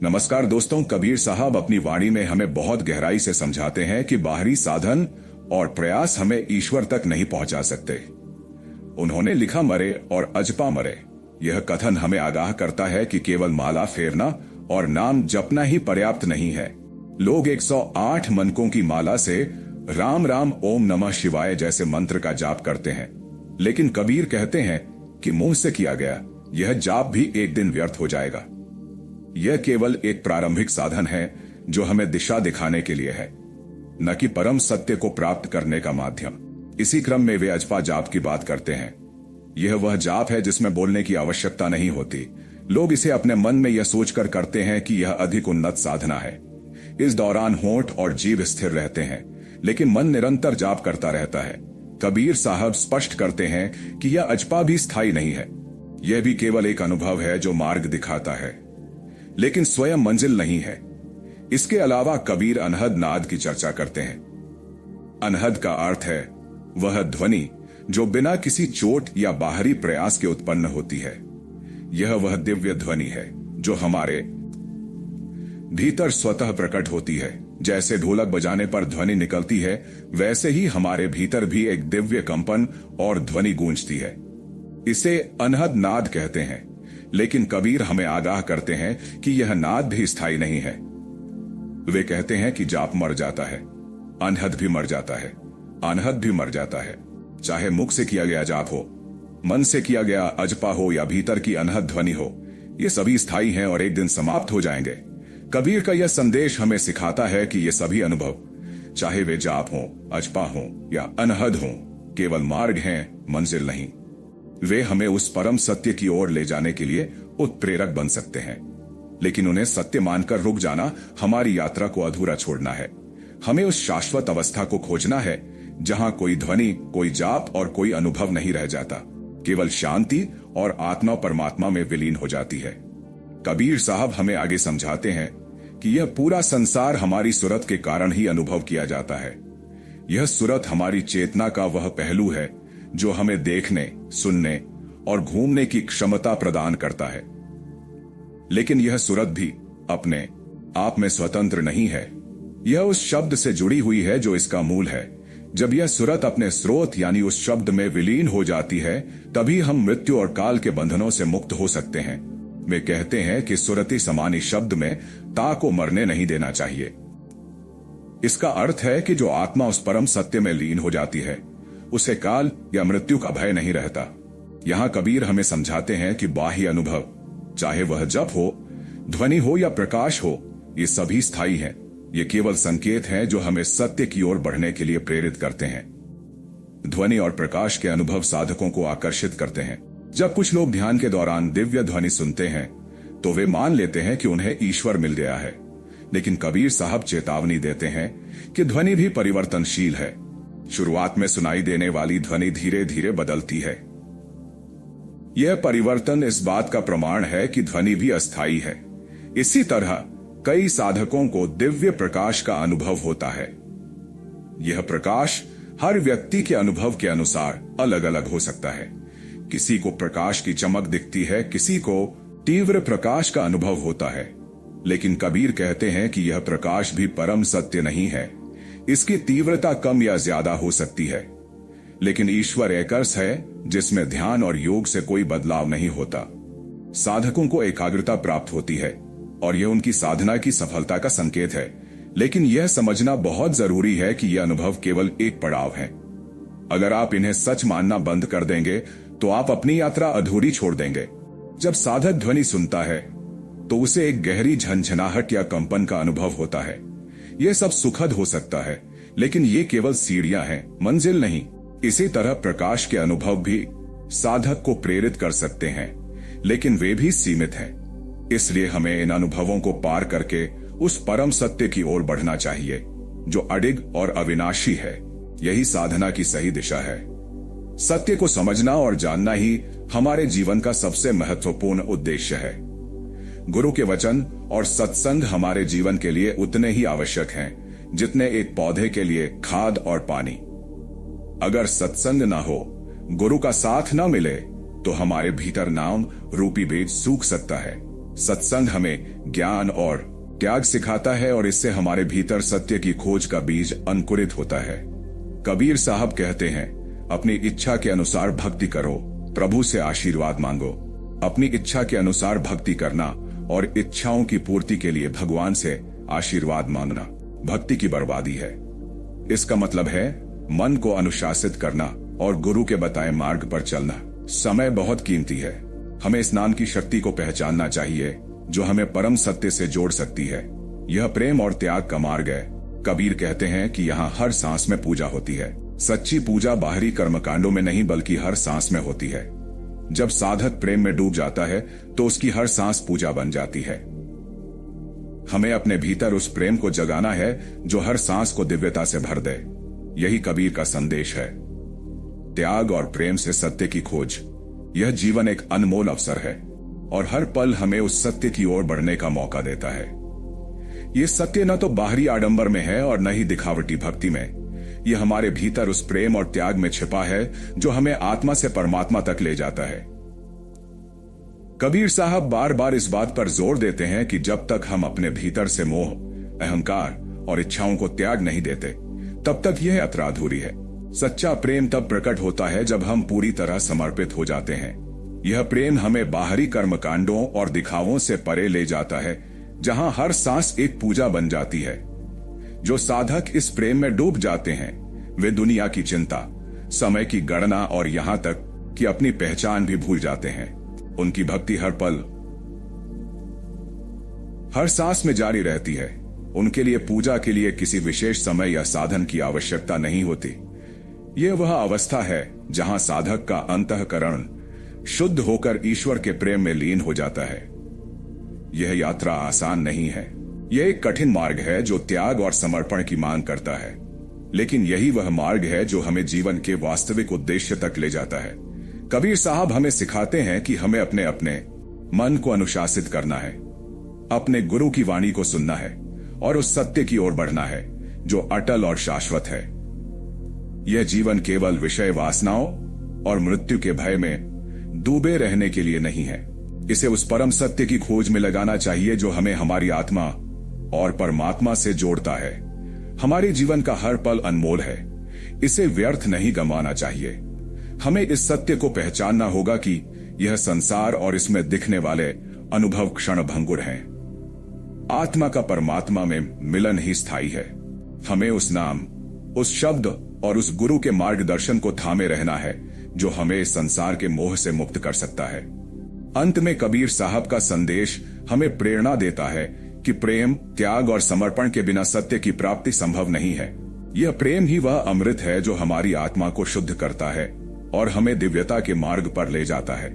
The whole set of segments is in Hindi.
नमस्कार दोस्तों, कबीर साहब अपनी वाणी में हमें बहुत गहराई से समझाते हैं कि बाहरी साधन और प्रयास हमें ईश्वर तक नहीं पहुंचा सकते। उन्होंने लिखा मरे और अजपा मरे। यह कथन हमें आगाह करता है कि केवल माला फेरना और नाम जपना ही पर्याप्त नहीं है। लोग 108 मनकों की माला से राम राम ओम नमः शिवाय जैसे मंत्र का जाप करते हैं, लेकिन कबीर कहते हैं कि मुंह से किया गया यह जाप भी एक दिन व्यर्थ हो जाएगा। यह केवल एक प्रारंभिक साधन है जो हमें दिशा दिखाने के लिए है, न कि परम सत्य को प्राप्त करने का माध्यम। इसी क्रम में वे अजपा जाप की बात करते हैं। यह वह जाप है जिसमें बोलने की आवश्यकता नहीं होती। लोग इसे अपने मन में यह सोचकर करते हैं कि यह अधिक उन्नत साधना है। इस दौरान होंठ और जीभ स्थिर रहते हैं, लेकिन मन निरंतर जाप करता रहता है। कबीर साहब स्पष्ट करते हैं कि यह अजपा भी स्थायी नहीं है। यह भी केवल एक अनुभव है जो मार्ग दिखाता है, लेकिन स्वयं मंजिल नहीं है। इसके अलावा कबीर अनहद नाद की चर्चा करते हैं। अनहद का अर्थ है वह ध्वनि जो बिना किसी चोट या बाहरी प्रयास के उत्पन्न होती है। यह वह दिव्य ध्वनि है जो हमारे भीतर स्वतः प्रकट होती है। जैसे ढोलक बजाने पर ध्वनि निकलती है, वैसे ही हमारे भीतर भी एक दिव्य कंपन और ध्वनि गूंजती है। इसे अनहद नाद कहते हैं, लेकिन कबीर हमें आगाह करते हैं कि यह नाद भी स्थायी नहीं है। वे कहते हैं कि जाप मर जाता है, अनहद भी मर जाता है, अनहद भी मर जाता है। चाहे मुख से किया गया जाप हो, मन से किया गया अजपा हो या भीतर की अनहद ध्वनि हो, ये सभी स्थायी हैं और एक दिन समाप्त हो जाएंगे। कबीर का यह संदेश हमें सिखाता है कि ये सभी अनुभव, चाहे वे जाप हो, अजपा हो या अनहद हो, केवल मार्ग हैं, मंजिल नहीं। वे हमें उस परम सत्य की ओर ले जाने के लिए उत्प्रेरक बन सकते हैं, लेकिन उन्हें सत्य मानकर रुक जाना हमारी यात्रा को अधूरा छोड़ना है। हमें उस शाश्वत अवस्था को खोजना है जहां कोई ध्वनि, कोई जाप और कोई अनुभव नहीं रह जाता। केवल शांति और आत्मा परमात्मा में विलीन हो जाती है। कबीर साहब हमें आगे समझाते हैं कि यह पूरा संसार हमारी सुरत के कारण ही अनुभव किया जाता है। यह सुरत हमारी चेतना का वह पहलू है जो हमें देखने, सुनने और घूमने की क्षमता प्रदान करता है। लेकिन यह सुरत भी अपने आप में स्वतंत्र नहीं है। यह उस शब्द से जुड़ी हुई है जो इसका मूल है। जब यह सुरत अपने स्रोत यानी उस शब्द में विलीन हो जाती है, तभी हम मृत्यु और काल के बंधनों से मुक्त हो सकते हैं। वे कहते हैं कि सुरति समानी शब्द में ता को मरने नहीं देना चाहिए। इसका अर्थ है कि जो आत्मा उस परम सत्य में लीन हो जाती है, उसे काल या मृत्यु का भय नहीं रहता। यहां कबीर हमें समझाते हैं कि बाह्य अनुभव, चाहे वह जप हो, ध्वनि हो या प्रकाश हो, ये सभी स्थायी हैं। ये केवल संकेत हैं जो हमें सत्य की ओर बढ़ने के लिए प्रेरित करते हैं। ध्वनि और प्रकाश के अनुभव साधकों को आकर्षित करते हैं। जब कुछ लोग ध्यान के दौरान दिव्य ध्वनि सुनते हैं तो वे मान लेते हैं कि उन्हें ईश्वर मिल गया है, लेकिन कबीर साहब चेतावनी देते हैं कि ध्वनि भी परिवर्तनशील है। शुरुआत में सुनाई देने वाली ध्वनि धीरे धीरे बदलती है। यह परिवर्तन इस बात का प्रमाण है कि ध्वनि भी अस्थायी है। इसी तरह कई साधकों को दिव्य प्रकाश का अनुभव होता है। यह प्रकाश हर व्यक्ति के अनुभव के अनुसार अलग अलग हो सकता है। किसी को प्रकाश की चमक दिखती है, किसी को तीव्र प्रकाश का अनुभव होता है। लेकिन कबीर कहते हैं कि यह प्रकाश भी परम सत्य नहीं है। इसकी तीव्रता कम या ज्यादा हो सकती है, लेकिन ईश्वर एकरस है जिसमें ध्यान और योग से कोई बदलाव नहीं होता। साधकों को एकाग्रता प्राप्त होती है और यह उनकी साधना की सफलता का संकेत है। लेकिन यह समझना बहुत जरूरी है कि यह अनुभव केवल एक पड़ाव है। अगर आप इन्हें सच मानना बंद कर देंगे तो आप अपनी यात्रा अधूरी छोड़ देंगे। जब साधक ध्वनि सुनता है तो उसे एक गहरी झंझनाहट या कंपन का अनुभव होता है। यह सब सुखद हो सकता है, लेकिन ये केवल सीढ़ियां हैं, मंजिल नहीं। इसी तरह प्रकाश के अनुभव भी साधक को प्रेरित कर सकते हैं, लेकिन वे भी सीमित हैं। इसलिए हमें इन अनुभवों को पार करके उस परम सत्य की ओर बढ़ना चाहिए जो अडिग और अविनाशी है। यही साधना की सही दिशा है। सत्य को समझना और जानना ही हमारे जीवन का सबसे महत्वपूर्ण उद्देश्य है। गुरु के वचन और सत्संग हमारे जीवन के लिए उतने ही आवश्यक हैं जितने एक पौधे के लिए खाद और पानी। अगर सत्संग ना हो, गुरु का साथ ना मिले, तो हमारे भीतर नाम रूपी बीज सूख सकता है। सत्संग हमें ज्ञान और त्याग सिखाता है और इससे हमारे भीतर सत्य की खोज का बीज अंकुरित होता है। कबीर साहब कहते हैं, अपनी इच्छा के अनुसार भक्ति करो, प्रभु से आशीर्वाद मांगो। अपनी इच्छा के अनुसार भक्ति करना और इच्छाओं की पूर्ति के लिए भगवान से आशीर्वाद मांगना भक्ति की बर्बादी है। इसका मतलब है मन को अनुशासित करना और गुरु के बताए मार्ग पर चलना। समय बहुत कीमती है। हमें स्नान की शक्ति को पहचानना चाहिए जो हमें परम सत्य से जोड़ सकती है। यह प्रेम और त्याग का मार्ग है। कबीर कहते हैं कि यहाँ हर सांस में पूजा होती है। सच्ची पूजा बाहरी कर्मकांडों में नहीं बल्कि हर सांस में होती है। जब साधक प्रेम में डूब जाता है तो उसकी हर सांस पूजा बन जाती है। हमें अपने भीतर उस प्रेम को जगाना है जो हर सांस को दिव्यता से भर दे। यही कबीर का संदेश है। त्याग और प्रेम से सत्य की खोज, यह जीवन एक अनमोल अवसर है और हर पल हमें उस सत्य की ओर बढ़ने का मौका देता है। यह सत्य न तो बाहरी आडंबर में है और न ही दिखावटी भक्ति में। यह हमारे भीतर उस प्रेम और त्याग में छिपा है जो हमें आत्मा से परमात्मा तक ले जाता है। कबीर साहब बार बार इस बात पर जोर देते हैं कि जब तक हम अपने भीतर से मोह, अहंकार और इच्छाओं को त्याग नहीं देते, तब तक यह यात्रा अधूरी है। सच्चा प्रेम तब प्रकट होता है जब हम पूरी तरह समर्पित हो जाते हैं। यह प्रेम हमें बाहरी कर्मकांडों और दिखावों से परे ले जाता है, जहां हर सांस एक पूजा बन जाती है। जो साधक इस प्रेम में डूब जाते हैं, वे दुनिया की चिंता, समय की गणना और यहां तक कि अपनी पहचान भी भूल जाते हैं। उनकी भक्ति हर पल, हर सांस में जारी रहती है। उनके लिए पूजा के लिए किसी विशेष समय या साधन की आवश्यकता नहीं होती। यह वह अवस्था है जहां साधक का अंतःकरण शुद्ध होकर ईश्वर के प्रेम में लीन हो जाता है। यह यात्रा आसान नहीं है। यह एक कठिन मार्ग है जो त्याग और समर्पण की मांग करता है, लेकिन यही वह मार्ग है जो हमें जीवन के वास्तविक उद्देश्य तक ले जाता है। कबीर साहब हमें सिखाते हैं कि हमें अपने अपने मन को अनुशासित करना है, अपने गुरु की वाणी को सुनना है और उस सत्य की ओर बढ़ना है जो अटल और शाश्वत है। यह जीवन केवल विषय वासनाओं और मृत्यु के भय में डूबे रहने के लिए नहीं है। इसे उस परम सत्य की खोज में लगाना चाहिए जो हमें हमारी आत्मा और परमात्मा से जोड़ता है। हमारे जीवन का हर पल अनमोल है। इसे व्यर्थ नहीं गंवाना चाहिए। हमें इस सत्य को पहचानना होगा कि यह संसार और इसमें दिखने वाले अनुभव क्षण भंगुर हैं। आत्मा का परमात्मा में मिलन ही स्थायी है। हमें उस नाम, उस शब्द और उस गुरु के मार्गदर्शन को थामे रहना है जो हमें इस संसार के मोह से मुक्त कर सकता है। अंत में कबीर साहब का संदेश हमें प्रेरणा देता है कि प्रेम, त्याग और समर्पण के बिना सत्य की प्राप्ति संभव नहीं है। यह प्रेम ही वह अमृत है जो हमारी आत्मा को शुद्ध करता है और हमें दिव्यता के मार्ग पर ले जाता है।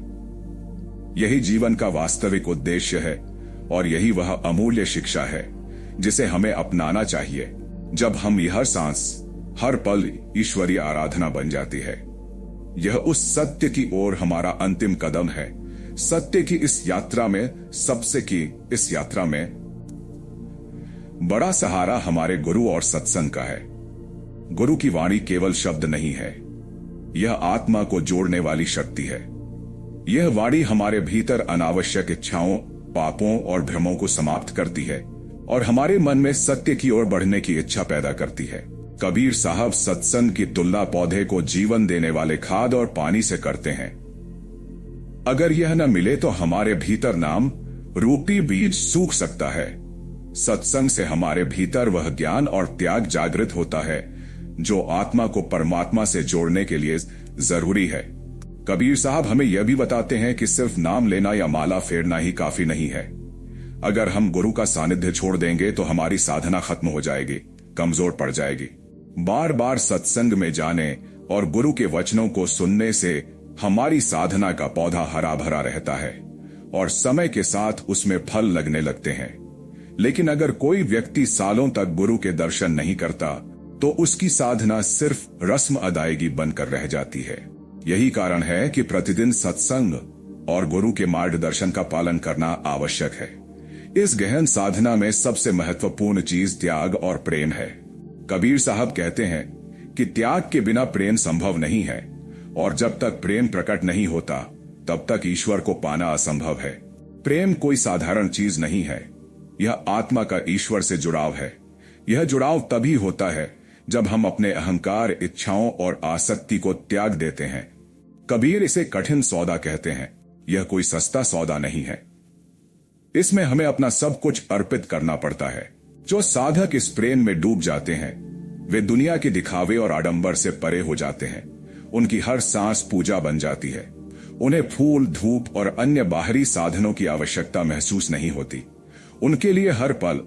यही जीवन का वास्तविक उद्देश्य है और यही वह अमूल्य शिक्षा है जिसे हमें अपनाना चाहिए। जब हम हर सांस, हर पल ईश्वरीय आराधना बन जाती है। यह उस सत्य की ओर हमारा अंतिम कदम है। सत्य की इस यात्रा में बड़ा सहारा हमारे गुरु और सत्संग का है। गुरु की वाणी केवल शब्द नहीं है, यह आत्मा को जोड़ने वाली शक्ति है। यह वाणी हमारे भीतर अनावश्यक इच्छाओं, पापों और भ्रमों को समाप्त करती है और हमारे मन में सत्य की ओर बढ़ने की इच्छा पैदा करती है। कबीर साहब सत्संग की तुलना पौधे को जीवन देने वाले खाद और पानी से करते हैं। अगर यह न मिले तो हमारे भीतर नाम रूपी बीज सूख सकता है। सत्संग से हमारे भीतर वह ज्ञान और त्याग जागृत होता है जो आत्मा को परमात्मा से जोड़ने के लिए जरूरी है। कबीर साहब हमें यह भी बताते हैं कि सिर्फ नाम लेना या माला फेरना ही काफी नहीं है। अगर हम गुरु का सानिध्य छोड़ देंगे तो हमारी साधना खत्म हो जाएगी, कमजोर पड़ जाएगी। बार बार सत्संग में जाने और गुरु के वचनों को सुनने से हमारी साधना का पौधा हरा भरा रहता है और समय के साथ उसमें फल लगने लगते हैं। लेकिन अगर कोई व्यक्ति सालों तक गुरु के दर्शन नहीं करता तो उसकी साधना सिर्फ रस्म अदायगी बनकर रह जाती है। यही कारण है कि प्रतिदिन सत्संग और गुरु के मार्गदर्शन का पालन करना आवश्यक है। इस गहन साधना में सबसे महत्वपूर्ण चीज त्याग और प्रेम है। कबीर साहब कहते हैं कि त्याग के बिना प्रेम संभव नहीं है, और जब तक प्रेम प्रकट नहीं होता तब तक ईश्वर को पाना असंभव है। प्रेम कोई साधारण चीज नहीं है, यह आत्मा का ईश्वर से जुड़ाव है। यह जुड़ाव तभी होता है जब हम अपने अहंकार, इच्छाओं और आसक्ति को त्याग देते हैं। कबीर इसे कठिन सौदा कहते हैं। यह कोई सस्ता सौदा नहीं है। इसमें हमें अपना सब कुछ अर्पित करना पड़ता है। जो साधक इस प्रेम में डूब जाते हैं वे दुनिया के दिखावे और आडंबर से परे हो जाते हैं। उनकी हर सांस पूजा बन जाती है। उन्हें फूल, धूप और अन्य बाहरी साधनों की आवश्यकता महसूस नहीं होती। उनके लिए हर पल,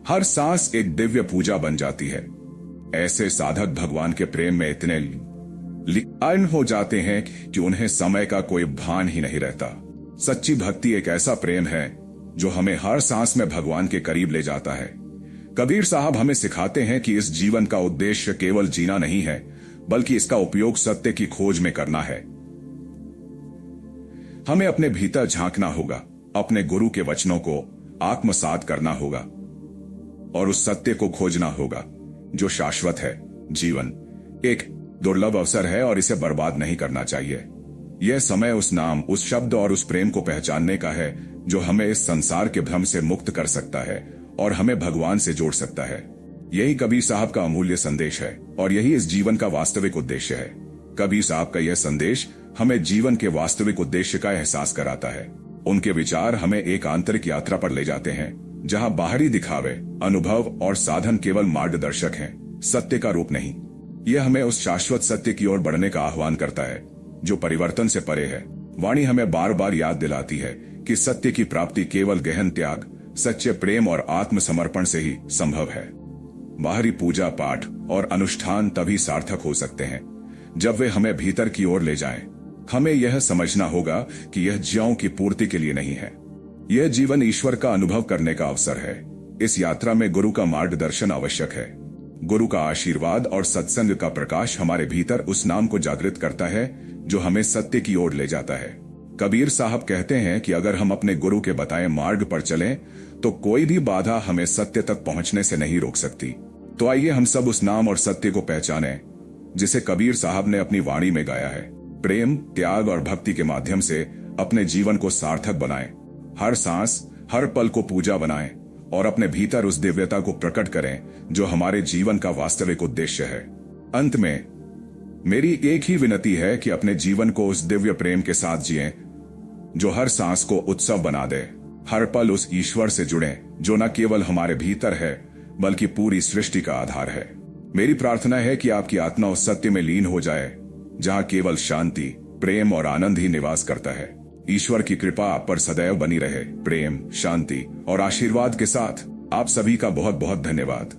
हर सांस एक दिव्य पूजा बन जाती है। ऐसे साधक भगवान के प्रेम में इतने लीन हो जाते हैं कि उन्हें समय का कोई भान ही नहीं रहता। सच्ची भक्ति एक ऐसा प्रेम है जो हमें हर सांस में भगवान के करीब ले जाता है। कबीर साहब हमें सिखाते हैं कि इस जीवन का उद्देश्य केवल जीना नहीं है, बल्कि इसका उपयोग सत्य की खोज में करना है। हमें अपने भीतर झांकना होगा, अपने गुरु के वचनों को आत्मसात करना होगा और उस सत्य को खोजना होगा जो शाश्वत है। जीवन एक दुर्लभ अवसर है और इसे बर्बाद नहीं करना चाहिए। यह समय उस नाम, उस शब्द और उस प्रेम को पहचानने का है जो हमें इस संसार के भ्रम से मुक्त कर सकता है और हमें भगवान से जोड़ सकता है। यही कबीर साहब का अमूल्य संदेश है और यही इस जीवन का वास्तविक उद्देश्य है। कबीर साहब का यह संदेश हमें जीवन के वास्तविक उद्देश्य का एहसास कराता है। उनके विचार हमें एक आंतरिक यात्रा पर ले जाते हैं जहां बाहरी दिखावे, अनुभव और साधन केवल मार्गदर्शक हैं, सत्य का रूप नहीं। यह हमें उस शाश्वत सत्य की ओर बढ़ने का आह्वान करता है जो परिवर्तन से परे है। वाणी हमें बार बार याद दिलाती है कि सत्य की प्राप्ति केवल गहन त्याग, सच्चे प्रेम और आत्मसमर्पण से ही संभव है। बाहरी पूजा पाठ और अनुष्ठान तभी सार्थक हो सकते हैं जब वे हमें भीतर की ओर ले जाएं। हमें यह समझना होगा कि यह ज्यों की पूर्ति के लिए नहीं है। यह जीवन ईश्वर का अनुभव करने का अवसर है। इस यात्रा में गुरु का मार्गदर्शन आवश्यक है। गुरु का आशीर्वाद और सत्संग का प्रकाश हमारे भीतर उस नाम को जागृत करता है जो हमें सत्य की ओर ले जाता है। कबीर साहब कहते हैं कि अगर हम अपने गुरु के बताए मार्ग पर चलें तो कोई भी बाधा हमें सत्य तक पहुंचने से नहीं रोक सकती। तो आइए हम सब उस नाम और सत्य को पहचानें जिसे कबीर साहब ने अपनी वाणी में गाया है। प्रेम, त्याग और भक्ति के माध्यम से अपने जीवन को सार्थक बनाएं। हर सांस, हर पल को पूजा बनाएं और अपने भीतर उस दिव्यता को प्रकट करें जो हमारे जीवन का वास्तविक उद्देश्य है। अंत में मेरी एक ही विनती है कि अपने जीवन को उस दिव्य प्रेम के साथ जिएं जो हर सांस को उत्सव बना दे। हर पल उस ईश्वर से जुड़ें जो न केवल हमारे भीतर है बल्कि पूरी सृष्टि का आधार है। मेरी प्रार्थना है कि आपकी आत्मा उस सत्य में लीन हो जाए जहां केवल शांति, प्रेम और आनंद ही निवास करता है। ईश्वर की कृपा आप पर सदैव बनी रहे। प्रेम, शांति और आशीर्वाद के साथ आप सभी का बहुत बहुत धन्यवाद।